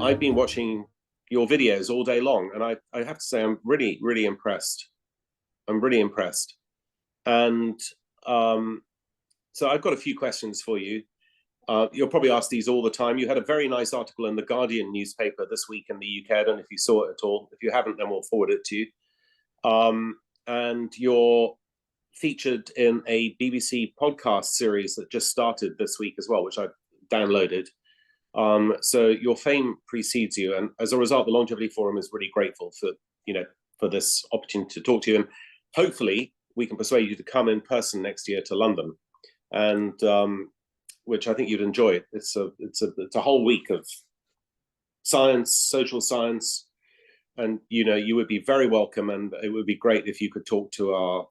I've been watching your videos all day long, and I have to say I'm really, really impressed. I'm really impressed. And so I've got a few questions for you. You'll probably ask these all the time. You had a very nice article in the Guardian newspaper this week in the UK. I don't know if you saw it at all. If you haven't, then we'll forward it to you. And you're featured in a BBC podcast series that just started this week as well, which I've downloaded. So your fame precedes you, and as a result, the Longevity Forum is really grateful for this opportunity to talk to you, and hopefully we can persuade you to come in person next year to London, and which I think you'd enjoy. It's a whole week of science, social science, and you would be very welcome, and it would be great if you could talk to our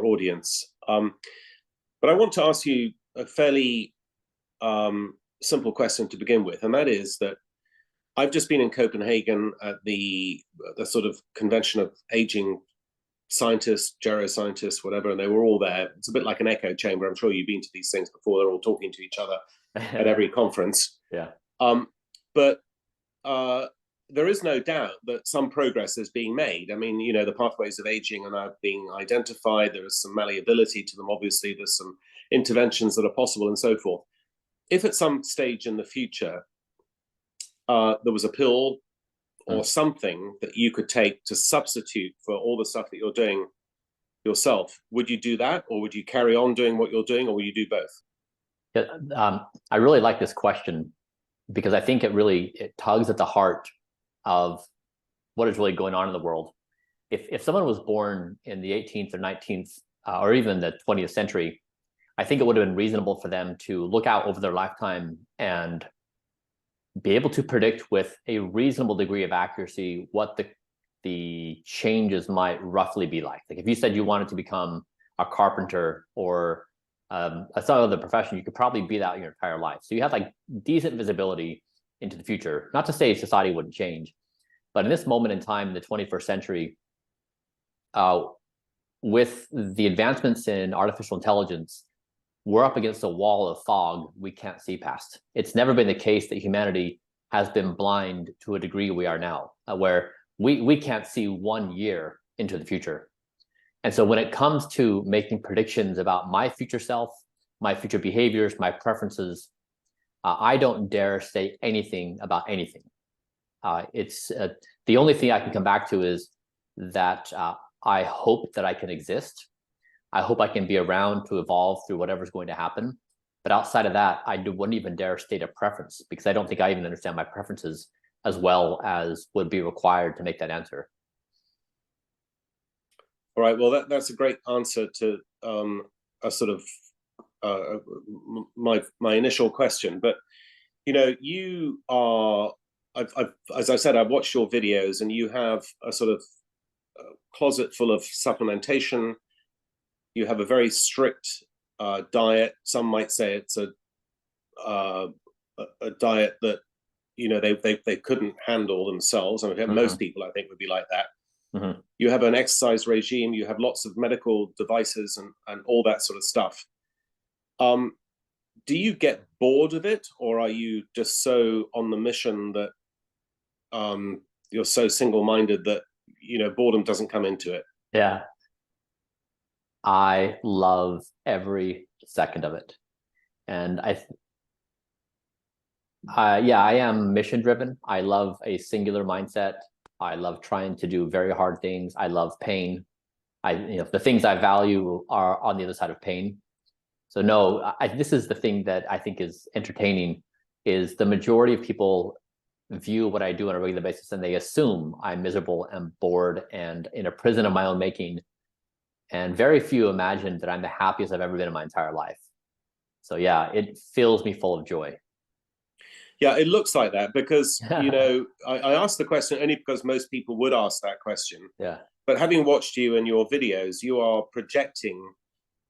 audience. But I want to ask you a fairly simple question to begin with, and that is that I've just been in Copenhagen at the sort of convention of aging scientists, geroscientists, whatever, and they were all there. It's a bit like an echo chamber. I'm sure you've been to these things before. They're all talking to each other at every conference. Yeah. But there is no doubt that some progress is being made. I mean, the pathways of aging are now being identified. There is some malleability to them. Obviously, there's some interventions that are possible and so forth. If at some stage in the future there was a pill or something that you could take to substitute for all the stuff that you're doing yourself, would you do that, or would you carry on doing what you're doing, or will you do both? Yeah, I really like this question because I think it tugs at the heart of what is really going on in the world. If someone was born in the 18th or 19th or even the 20th century, I think it would have been reasonable for them to look out over their lifetime and be able to predict with a reasonable degree of accuracy what the changes might roughly be like. Like if you said you wanted to become a carpenter or some other profession, you could probably be that your entire life. So you have like decent visibility into the future. Not to say society wouldn't change, but in this moment in time in the 21st century, with the advancements in artificial intelligence, we're up against a wall of fog we can't see past. It's never been the case that humanity has been blind to a degree we are now, where we can't see 1 year into the future. And so when it comes to making predictions about my future self, my future behaviors, my preferences, I don't dare say anything about anything. It's the only thing I can come back to is that I hope that I can exist. I hope I can be around to evolve through whatever's going to happen. But outside of that, I wouldn't even dare state a preference because I don't think I even understand my preferences as well as would be required to make that answer. All right. Well, that's a great answer to a sort of my initial question. But you are. As I said, I've watched your videos, and you have a sort of closet full of supplementation. You have a very strict diet. Some might say it's a diet that they couldn't handle themselves. I mean, most people, I think, would be like that. You have an exercise regime. You have lots of medical devices and all that sort of stuff. Do you get bored of it, or are you just so on the mission that you're so single-minded that boredom doesn't come into it? Yeah. I love every second of it. And I am mission driven. I love a singular mindset. I love trying to do very hard things. I love pain. The things I value are on the other side of pain. So no, this is the thing that I think is entertaining is the majority of people view what I do on a regular basis and they assume I'm miserable and bored and in a prison of my own making. And very few imagine that I'm the happiest I've ever been in my entire life. So yeah, it fills me full of joy. Yeah, it looks like that because, I asked the question only because most people would ask that question. Yeah. But having watched you in your videos, you are projecting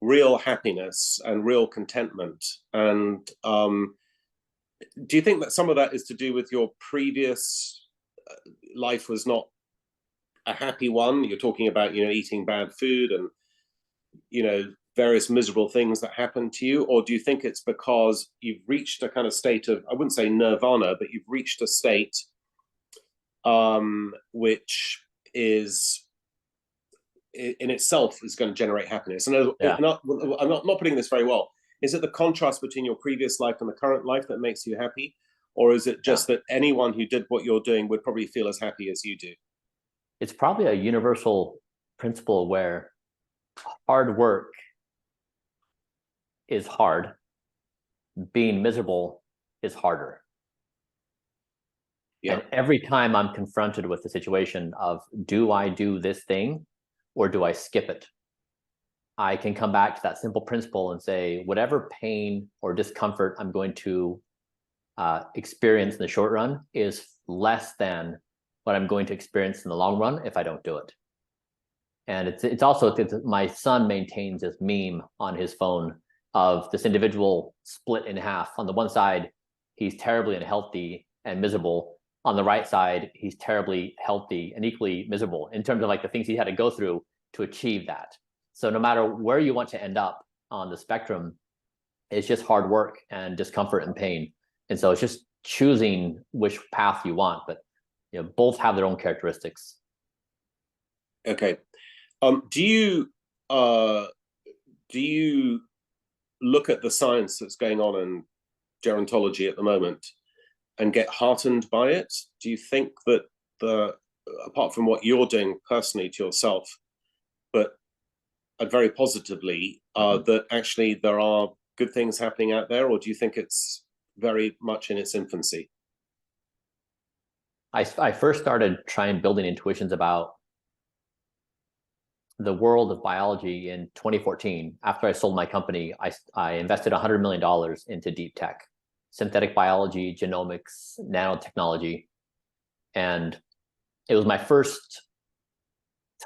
real happiness and real contentment. And do you think that some of that is to do with your previous life was not a happy one? You're talking about, eating bad food and, various miserable things that happen to you, or do you think it's because you've reached a kind of state of, I wouldn't say nirvana, but you've reached a state which is in itself is going to generate happiness? And Yeah. I'm not putting this very well. Is it the contrast between your previous life and the current life that makes you happy? Or is it just that anyone who did what you're doing would probably feel as happy as you do? It's probably a universal principle where hard work is hard, being miserable is harder. Yeah. And every time I'm confronted with the situation of, do I do this thing or do I skip it? I can come back to that simple principle and say, whatever pain or discomfort I'm going to experience in the short run is less than what I'm going to experience in the long run if I don't do it. And it's also, my son maintains this meme on his phone of this individual split in half. On the one side, he's terribly unhealthy and miserable. On the right side, he's terribly healthy and equally miserable in terms of like the things he had to go through to achieve that. So no matter where you want to end up on the spectrum, it's just hard work and discomfort and pain. And so it's just choosing which path you want, but both have their own characteristics. Okay. Do you look at the science that's going on in gerontology at the moment and get heartened by it? Do you think that apart from what you're doing personally to yourself, but very positively, that actually there are good things happening out there, or do you think it's very much in its infancy? I first started trying building intuitions about the world of biology in 2014. After I sold my company, I invested $100 million into deep tech, synthetic biology, genomics, nanotechnology. And it was my first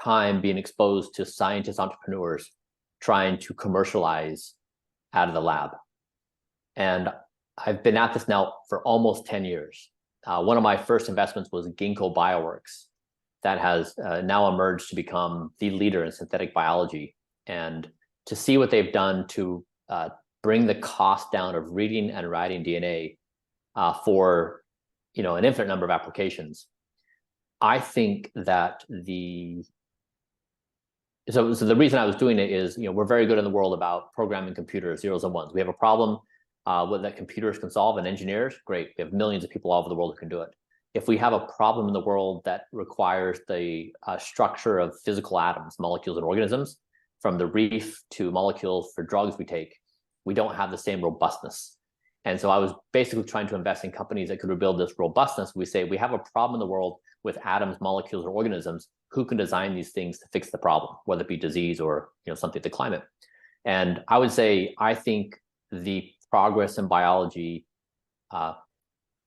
time being exposed to scientists, entrepreneurs trying to commercialize out of the lab. And I've been at this now for almost 10 years. One of my first investments was Ginkgo Bioworks, that has now emerged to become the leader in synthetic biology. And to see what they've done to bring the cost down of reading and writing DNA for an infinite number of applications, I think that so the reason I was doing it is, we're very good in the world about programming computers, zeros and ones. We have a problem that computers can solve, and engineers, great. We have millions of people all over the world who can do it. If we have a problem in the world that requires the structure of physical atoms, molecules, and organisms, from the reef to molecules for drugs we take, we don't have the same robustness. And so I was basically trying to invest in companies that could rebuild this robustness. We say we have a problem in the world with atoms, molecules, or organisms. Who can design these things to fix the problem, whether it be disease or something to climate? And I would say, I think the progress in biology,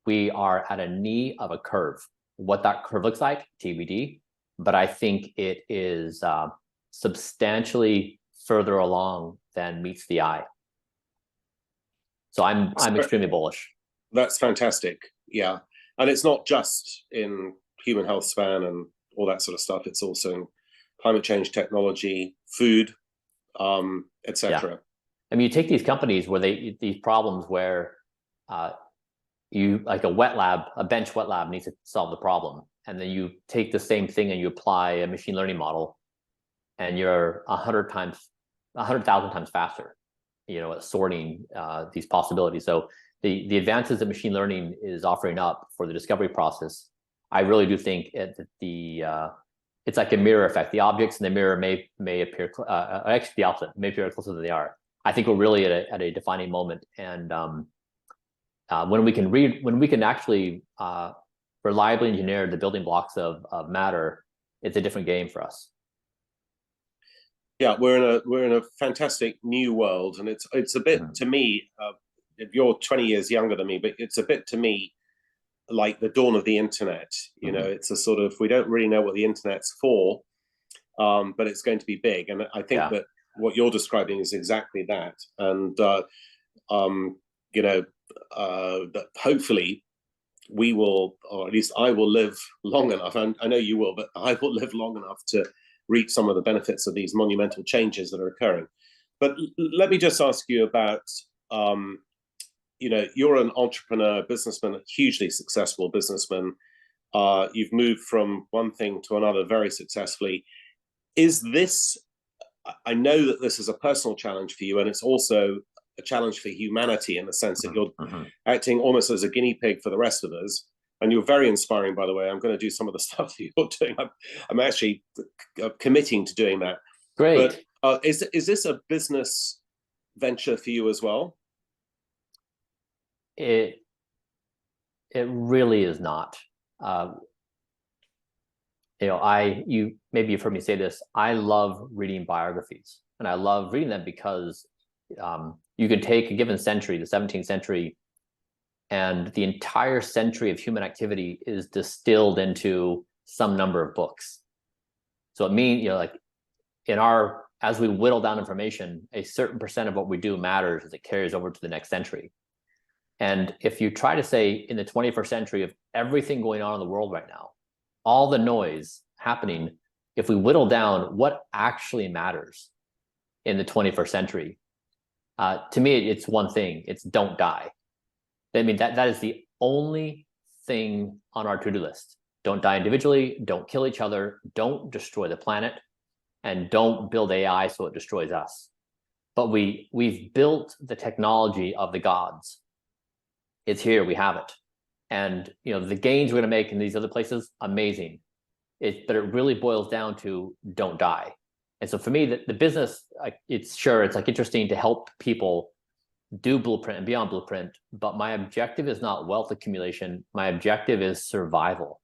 we are at a knee of a curve. What that curve looks like, TBD, but I think it is substantially further along than meets the eye. So I'm extremely bullish. That's fantastic. Yeah. And it's not just in human health span and all that sort of stuff. It's also in climate change technology, food, etc. Yeah. I mean, you take these companies where these problems where you, like a bench wet lab needs to solve the problem. And then you take the same thing and you apply a machine learning model, and you're 100,000 times faster, at sorting these possibilities. So the advances that machine learning is offering up for the discovery process, I really do think it's like a mirror effect. The objects in the mirror may appear, actually the opposite, may appear closer than they are. I think we're really at a defining moment. And when we can actually reliably engineer the building blocks of matter, it's a different game for us. Yeah, we're in a fantastic new world, and it's a bit to me. You're 20 years younger than me, but it's a bit to me like the dawn of the internet. It's a sort of, we don't really know what the internet's for, but it's going to be big, and I think that what you're describing is exactly that. And that hopefully we will, or at least I will live long enough, and I know you will, but I will live long enough to reap some of the benefits of these monumental changes that are occurring. But let me just ask you about, you're an entrepreneur, businessman, a hugely successful businessman. You've moved from one thing to another very successfully. Is this, I know that this is a personal challenge for you, and it's also a challenge for humanity in the sense that you're acting almost as a guinea pig for the rest of us. And you're very inspiring, by the way. I'm going to do some of the stuff that you're doing. I'm actually committing to doing that. Great. But is this a business venture for you as well? It really is not. You maybe you've heard me say this. I love reading biographies, and I love reading them because you can take a given century, the 17th century, and the entire century of human activity is distilled into some number of books. So it means, like as we whittle down information, a certain percent of what we do matters as it carries over to the next century. And if you try to say in the 21st century of everything going on in the world right now, all the noise happening, if we whittle down what actually matters in the 21st century, to me, it's one thing. It's don't die. I mean, that is the only thing on our to-do list. Don't die individually, don't kill each other, don't destroy the planet, and don't build AI so it destroys us. But we've built the technology of the gods. It's here, we have it. And the gains we're going to make in these other places, amazing. But it really boils down to don't die. And so for me, the business, it's like interesting to help people do Blueprint and beyond Blueprint, but my objective is not wealth accumulation. My objective is survival.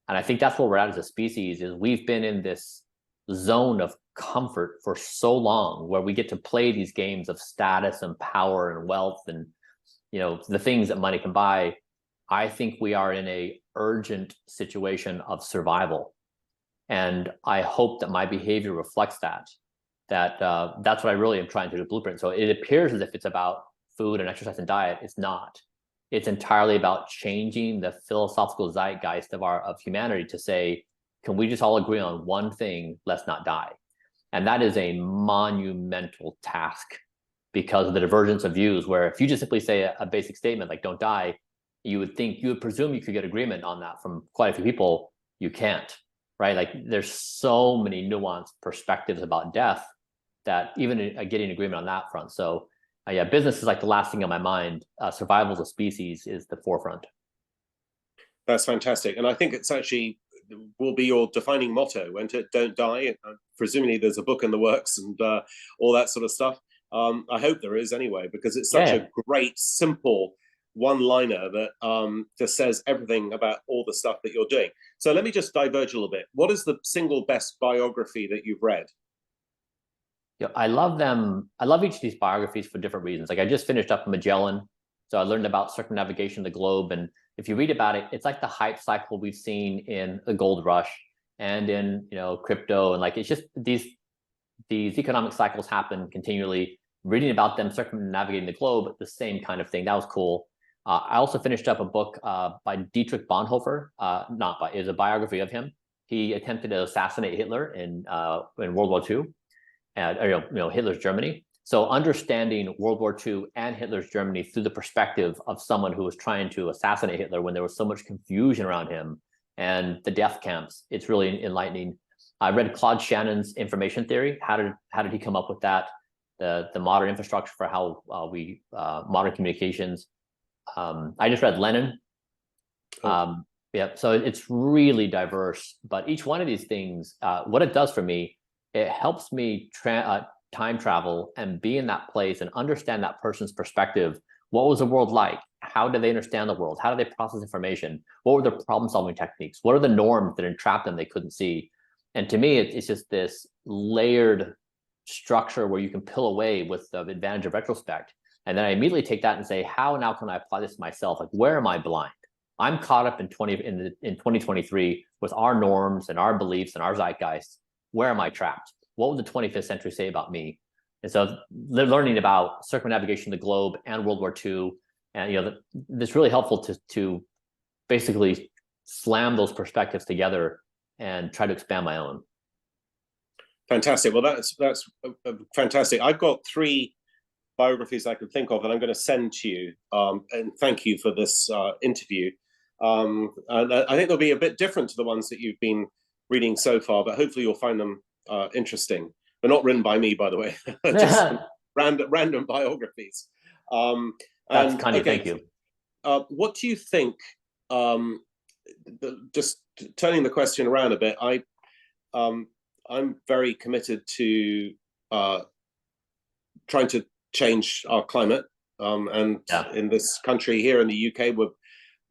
And I think that's where we're at as a species, is we've been in this zone of comfort for so long where we get to play these games of status and power and wealth and the things that money can buy. I think we are in a urgent situation of survival. And I hope that my behavior reflects that. That's what I really am trying to do with Blueprint. So it appears as if it's about food and exercise and diet. It's not. It's entirely about changing the philosophical zeitgeist of humanity to say, can we just all agree on one thing? Let's not die. And that is a monumental task because of the divergence of views, where if you just simply say a basic statement like don't die, you would presume you could get agreement on that from quite a few people. You can't, right? Like there's so many nuanced perspectives about death that even getting agreement on that front. So business is like the last thing on my mind. Survival as a species is the forefront. That's fantastic. And I think it's actually will be your defining motto, won't it? Don't die. Presumably there's a book in the works and all that sort of stuff. I hope there is anyway, because it's such a great, simple one-liner that just says everything about all the stuff that you're doing. So let me just diverge a little bit. What is the single best biography that you've read? I love them. I love each of these biographies for different reasons. Like I just finished up Magellan, so I learned about circumnavigation of the globe. And if you read about it, it's like the hype cycle we've seen in the gold rush and in crypto, and like it's just these economic cycles happen continually. Reading about them circumnavigating the globe, the same kind of thing. That was cool. I also finished up a book by Dietrich Bonhoeffer. It was a biography of him. He attempted to assassinate Hitler in World War II. Hitler's Germany. So understanding World War II and Hitler's Germany through the perspective of someone who was trying to assassinate Hitler when there was so much confusion around him and the death camps, it's really enlightening. I read Claude Shannon's information theory. How did he come up with that? The modern infrastructure for how modern communications. I just read Lenin. So it's really diverse, but each one of these things, what it does for me, it helps me time travel and be in that place and understand that person's perspective. What was the world like? How did they understand the world? How did they process information? What were their problem-solving techniques? What are the norms that entrapped them they couldn't see? And to me, it's just this layered structure where you can peel away with the advantage of retrospect. And then I immediately take that and say, how now can I apply this to myself? Like, where am I blind? I'm caught up in 2023 with our norms and our beliefs and our zeitgeist. Where am I trapped? What would the 25th century say about me? And so they're learning about circumnavigation of the globe and World War II. And it's really helpful to basically slam those perspectives together and try to expand my own. Fantastic. Well, that's fantastic. I've got three biographies I can think of that I'm going to send to you. And thank you for this interview. And I think they'll be a bit different to the ones that you've been reading so far, but hopefully you'll find them interesting. They're not written by me, by the way, just random biographies. That's And kind of, okay, thank you. what do you think? Just turning the question around a bit, I'm very committed to trying to change our climate. And in this country here in the UK, we're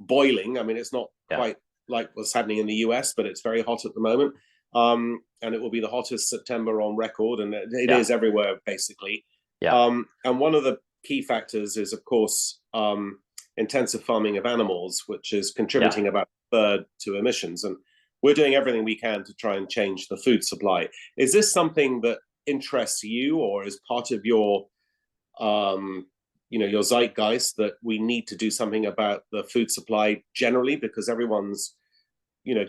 boiling. I mean, it's not quite like what's happening in the US, but it's very hot at the moment. And it will be the hottest September on record, and it is everywhere, basically. And one of the key factors is, of course, intensive farming of animals, which is contributing about a third to emissions. And we're doing everything we can to try and change the food supply. Is this something that interests you, or is part of your your zeitgeist, that we need to do something about the food supply generally, because everyone's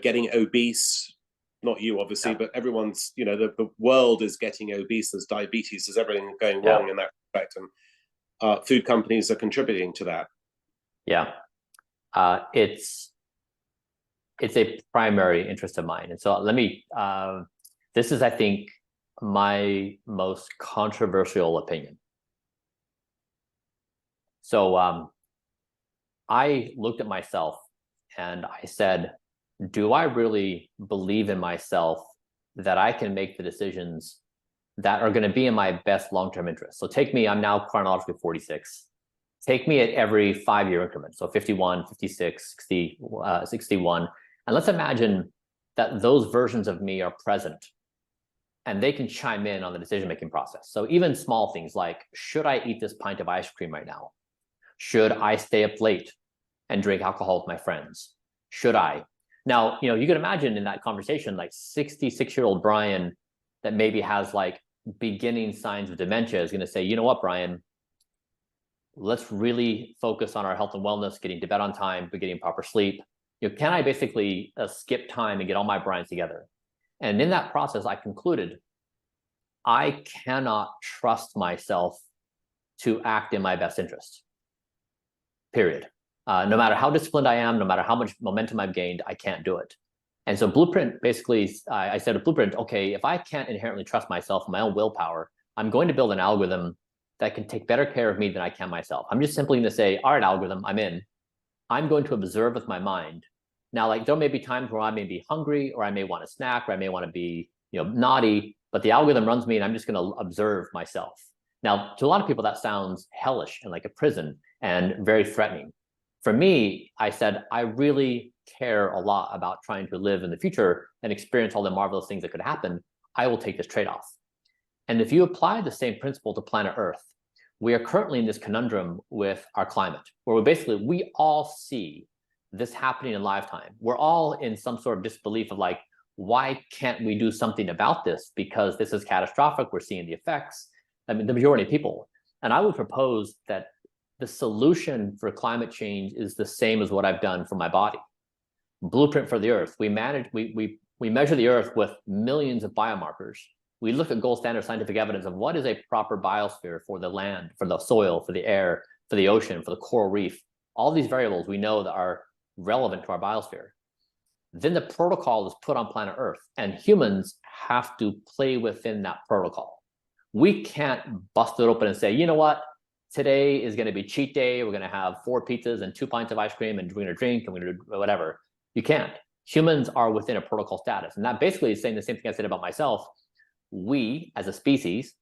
getting obese? Not you, obviously, but everyone's, the world is getting obese. There's diabetes, there's everything going wrong in that respect, and food companies are contributing to that. It's a primary interest of mine, and so let me this is, I think, my most controversial opinion. So I looked at myself and I said, do I really believe in myself that I can make the decisions that are going to be in my best long-term interest? So take me, I'm now chronologically 46. Take me at every 5-year increment. So 51, 56, 60, 61. And let's imagine that those versions of me are present and they can chime in on the decision-making process. So even small things like, should I eat this pint of ice cream right now? Should I stay up late and drink alcohol with my friends? Should I? Now, you can imagine in that conversation, like 66-year-old Bryan that maybe has like beginning signs of dementia is going to say, you know what, Bryan, let's really focus on our health and wellness, getting to bed on time, but getting proper sleep. Can I basically skip time and get all my Bryans together? And in that process, I concluded I cannot trust myself to act in my best interest. Period. No matter how disciplined I am, no matter how much momentum I've gained, I can't do it. And so Blueprint, basically, I said to Blueprint, okay, if I can't inherently trust myself and my own willpower, I'm going to build an algorithm that can take better care of me than I can myself. I'm just simply going to say, all right, algorithm, I'm in. I'm going to observe with my mind. Now, like, there may be times where I may be hungry, or I may want a snack, or I may want to be, naughty, but the algorithm runs me and I'm just going to observe myself. Now, to a lot of people, that sounds hellish and like a prison and very threatening. For me, I said, I really care a lot about trying to live in the future and experience all the marvelous things that could happen. I will take this trade-off. And if you apply the same principle to planet Earth, we are currently in this conundrum with our climate, where we all see this happening in lifetime. We're all in some sort of disbelief of like, why can't we do something about this? Because this is catastrophic. We're seeing the effects. I mean, the majority of people. And I would propose that the solution for climate change is the same as what I've done for my body. Blueprint for the Earth. We measure the Earth with millions of biomarkers. We look at gold standard scientific evidence of what is a proper biosphere for the land, for the soil, for the air, for the ocean, for the coral reef. All these variables we know that are relevant to our biosphere. Then the protocol is put on planet Earth, and humans have to play within that protocol. We can't bust it open and say, you know what, today is going to be cheat day. We're going to have 4 pizzas and 2 pints of ice cream, and we're going to drink, and we're going to do whatever. You can't. Humans are within a protocol status. And that basically is saying the same thing I said about myself. We, as a species,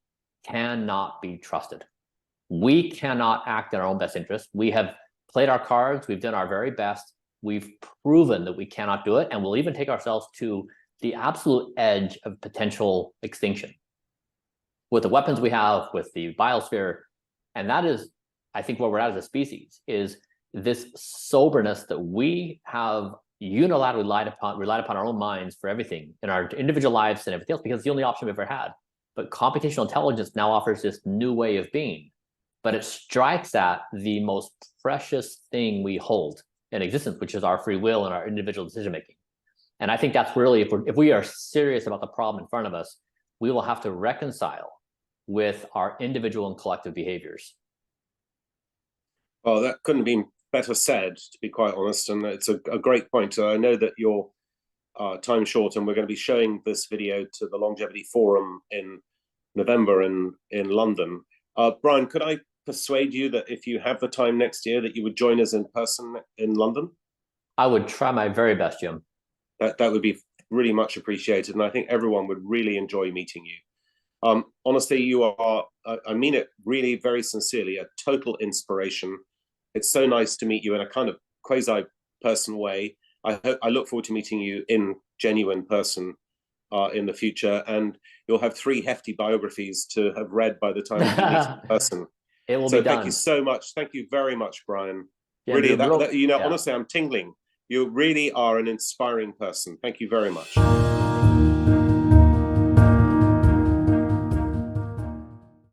cannot be trusted. We cannot act in our own best interest. We have played our cards. We've done our very best. We've proven that we cannot do it. And we'll even take ourselves to the absolute edge of potential extinction with the weapons we have, with the biosphere. And that is, I think, where we're at as a species, is this soberness that we have unilaterally relied upon our own minds for everything in our individual lives and everything else, because it's the only option we've ever had. But computational intelligence now offers this new way of being, but it strikes at the most precious thing we hold in existence, which is our free will and our individual decision making. And I think that's really, if we are serious about the problem in front of us, we will have to reconcile with our individual and collective behaviors. Well, that couldn't have been better said, to be quite honest, and it's a great point. I know that you're time short, and we're going to be showing this video to the Longevity Forum in November in London. Bryan, could I persuade you that if you have the time next year, that you would join us in person in London? I would try my very best, Jim. That would be really much appreciated, and I think everyone would really enjoy meeting you. Honestly, you are, I mean it really very sincerely, a total inspiration. It's so nice to meet you in a kind of quasi-person way. I look forward to meeting you in genuine person in the future, and you'll have 3 hefty biographies to have read by the time you meet in person. It will so be done. Thank you so much. Thank you very much, Bryan. Yeah, really, yeah. honestly, I'm tingling. You really are an inspiring person. Thank you very much.